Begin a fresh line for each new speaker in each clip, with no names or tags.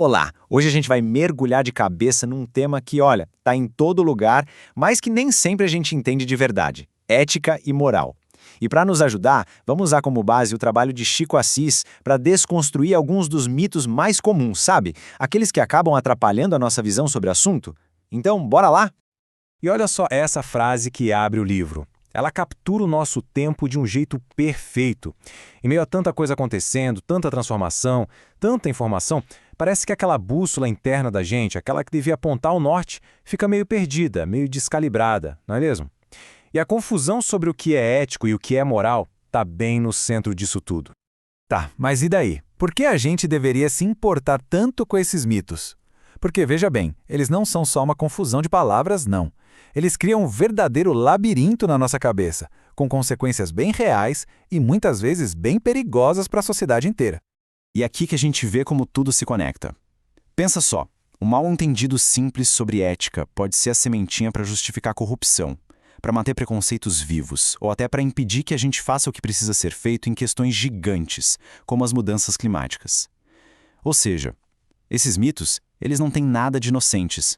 Olá, hoje a gente vai mergulhar de cabeça num tema que, olha, tá em todo lugar, mas que nem sempre a gente entende de verdade: ética e moral. E para nos ajudar, vamos usar como base o trabalho de Chico Assis para desconstruir alguns dos mitos mais comuns, sabe? Aqueles que acabam atrapalhando a nossa visão sobre o assunto. Então, bora lá?
E olha só essa frase que abre o livro. Ela captura o nosso tempo de um jeito perfeito. Em meio a tanta coisa acontecendo, tanta transformação, tanta informação, parece que aquela bússola interna da gente, aquela que devia apontar o norte, fica meio perdida, meio descalibrada, não é mesmo? E a confusão sobre o que é ético e o que é moral está bem no centro disso tudo. Tá, mas e daí? Por que a gente deveria se importar tanto com esses mitos? Porque, veja bem, eles não são só uma confusão de palavras, não. Eles criam um verdadeiro labirinto na nossa cabeça, com consequências bem reais e muitas vezes bem perigosas para a sociedade inteira.
E é aqui que a gente vê como tudo se conecta. Pensa só, um mal-entendido simples sobre ética pode ser a sementinha para justificar a corrupção, para manter preconceitos vivos, ou até para impedir que a gente faça o que precisa ser feito em questões gigantes, como as mudanças climáticas. Ou seja, esses mitos, eles não têm nada de inocentes.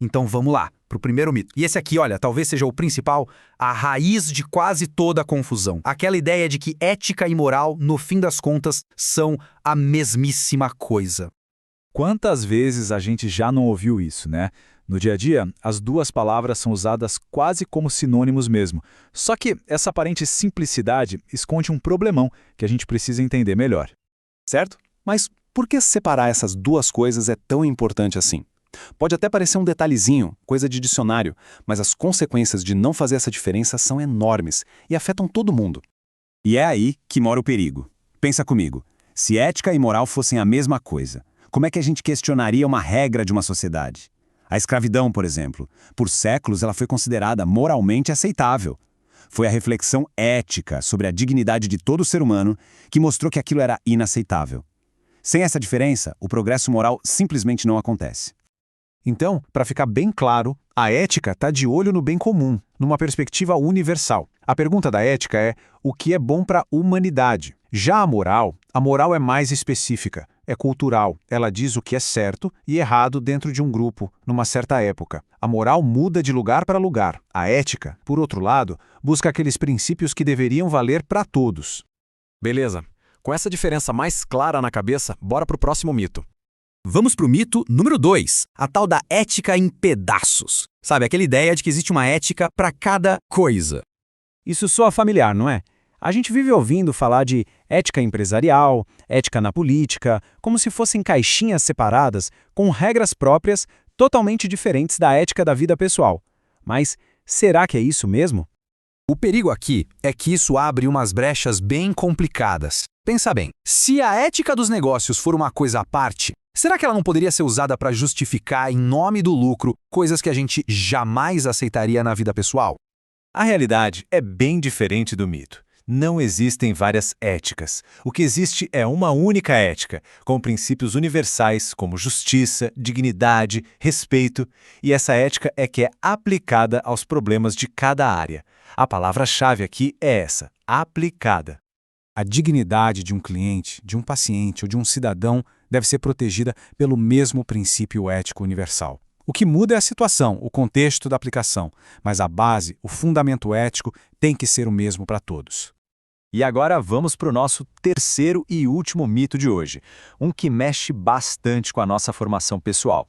Então vamos lá, para o primeiro mito. E esse aqui, olha, talvez seja o principal, a raiz de quase toda a confusão. Aquela ideia de que ética e moral, no fim das contas, são a mesmíssima coisa.
Quantas vezes a gente já não ouviu isso, né? No dia a dia, as duas palavras são usadas quase como sinônimos mesmo. Só que essa aparente simplicidade esconde um problemão que a gente precisa entender melhor.
Certo? Mas por que separar essas duas coisas é tão importante assim? Pode até parecer um detalhezinho, coisa de dicionário, mas as consequências de não fazer essa diferença são enormes e afetam todo mundo.
E é aí que mora o perigo. Pensa comigo, se ética e moral fossem a mesma coisa, como é que a gente questionaria uma regra de uma sociedade? A escravidão, por exemplo, por séculos ela foi considerada moralmente aceitável. Foi a reflexão ética sobre a dignidade de todo ser humano que mostrou que aquilo era inaceitável. Sem essa diferença, o progresso moral simplesmente não acontece.
Então, para ficar bem claro, a ética está de olho no bem comum, numa perspectiva universal. A pergunta da ética é o que é bom para a humanidade. Já a moral é mais específica, é cultural. Ela diz o que é certo e errado dentro de um grupo, numa certa época. A moral muda de lugar para lugar. A ética, por outro lado, busca aqueles princípios que deveriam valer para todos.
Beleza. Com essa diferença mais clara na cabeça, bora pro próximo mito.
Vamos pro mito número 2, a tal da ética em pedaços. Sabe, aquela ideia de que existe uma ética para cada coisa.
Isso soa familiar, não é? A gente vive ouvindo falar de ética empresarial, ética na política, como se fossem caixinhas separadas, com regras próprias, totalmente diferentes da ética da vida pessoal. Mas será que é isso mesmo?
O perigo aqui é que isso abre umas brechas bem complicadas. Pensa bem, se a ética dos negócios for uma coisa à parte, será que ela não poderia ser usada para justificar, em nome do lucro, coisas que a gente jamais aceitaria na vida pessoal?
A realidade é bem diferente do mito. Não existem várias éticas. O que existe é uma única ética, com princípios universais como justiça, dignidade, respeito, e essa ética é que é aplicada aos problemas de cada área. A palavra-chave aqui é essa: aplicada.
A dignidade de um cliente, de um paciente ou de um cidadão deve ser protegida pelo mesmo princípio ético universal. O que muda é a situação, o contexto da aplicação, mas a base, o fundamento ético, tem que ser o mesmo para todos.
E agora vamos para o nosso terceiro e último mito de hoje, um que mexe bastante com a nossa formação pessoal.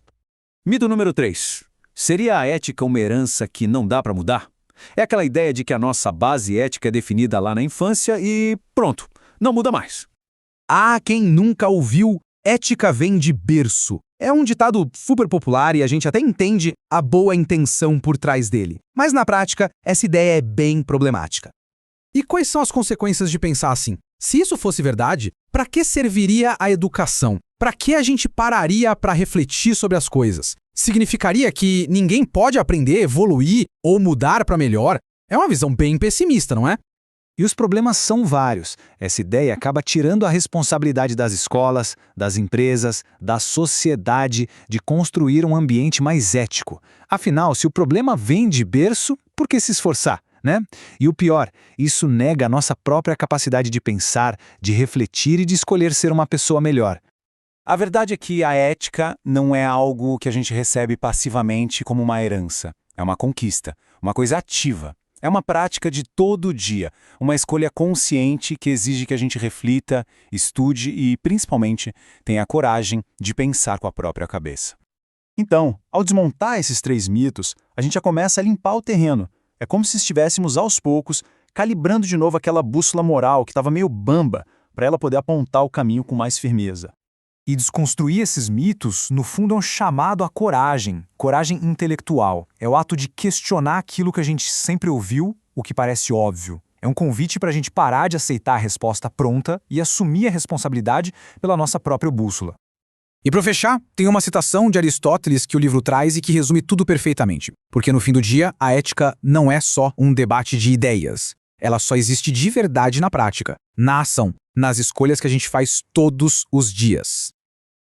Mito número 3. Seria a ética uma herança que não dá para mudar? É aquela ideia de que a nossa base ética é definida lá na infância e pronto, não muda mais. Ah, quem nunca ouviu, ética vem de berço. É um ditado super popular e a gente até entende a boa intenção por trás dele. Mas na prática, essa ideia é bem problemática. E quais são as consequências de pensar assim? Se isso fosse verdade, para que serviria a educação? Para que a gente pararia para refletir sobre as coisas? Significaria que ninguém pode aprender, evoluir ou mudar para melhor? É uma visão bem pessimista, não é?
E os problemas são vários. Essa ideia acaba tirando a responsabilidade das escolas, das empresas, da sociedade de construir um ambiente mais ético. Afinal, se o problema vem de berço, por que se esforçar? Né? E o pior, isso nega a nossa própria capacidade de pensar, de refletir e de escolher ser uma pessoa melhor.
A verdade é que a ética não é algo que a gente recebe passivamente como uma herança. É uma conquista, uma coisa ativa. É uma prática de todo dia, uma escolha consciente que exige que a gente reflita, estude e, principalmente, tenha a coragem de pensar com a própria cabeça.
Então, ao desmontar esses 3 mitos, a gente já começa a limpar o terreno. É como se estivéssemos, aos poucos, calibrando de novo aquela bússola moral que estava meio bamba, para ela poder apontar o caminho com mais firmeza.
E desconstruir esses mitos, no fundo, é um chamado à coragem, coragem intelectual. É o ato de questionar aquilo que a gente sempre ouviu, o que parece óbvio. É um convite para a gente parar de aceitar a resposta pronta e assumir a responsabilidade pela nossa própria bússola.
E para fechar, tem uma citação de Aristóteles que o livro traz e que resume tudo perfeitamente. Porque no fim do dia, a ética não é só um debate de ideias. Ela só existe de verdade na prática, na ação, nas escolhas que a gente faz todos os dias.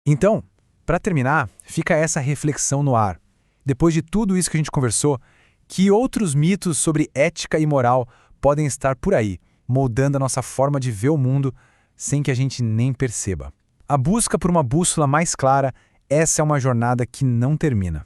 Então, para terminar, fica essa reflexão no ar. Depois de tudo isso que a gente conversou, que outros mitos sobre ética e moral podem estar por aí, moldando a nossa forma de ver o mundo sem que a gente nem perceba? A busca por uma bússola mais clara, essa é uma jornada que não termina.